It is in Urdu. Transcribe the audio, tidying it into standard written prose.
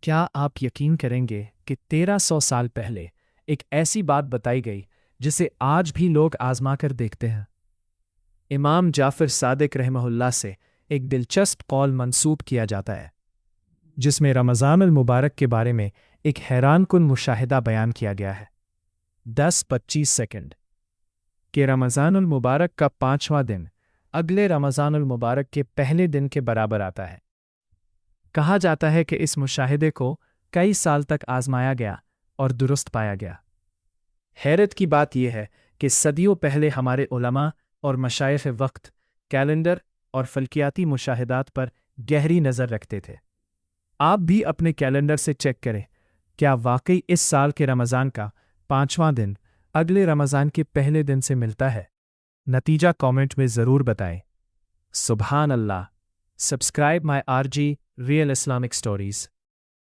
کیا آپ یقین کریں گے کہ 1300 سال پہلے ایک ایسی بات بتائی گئی جسے آج بھی لوگ آزما کر دیکھتے ہیں؟ امام جعفر صادق رحمہ اللہ سے ایک دلچسپ قول منسوب کیا جاتا ہے جس میں رمضان المبارک کے بارے میں ایک حیران کن مشاہدہ بیان کیا گیا ہے۔ 10-25 سیکنڈ کہ رمضان المبارک کا 5واں دن اگلے رمضان المبارک کے پہلے دن کے برابر آتا ہے۔ کہا جاتا ہے کہ اس مشاہدے کو کئی سال تک آزمایا گیا اور درست پایا گیا۔ حیرت کی بات یہ ہے کہ صدیوں پہلے ہمارے علماء اور مشائخ وقت کیلنڈر اور فلکیاتی مشاہدات پر گہری نظر رکھتے تھے۔ آپ بھی اپنے کیلنڈر سے چیک کریں، کیا واقعی اس سال کے رمضان کا 5واں دن اگلے رمضان کے پہلے دن سے ملتا ہے؟ نتیجہ کامنٹ میں ضرور بتائیں۔ سبحان اللہ! Subscribe my RG Real Islamic Stories.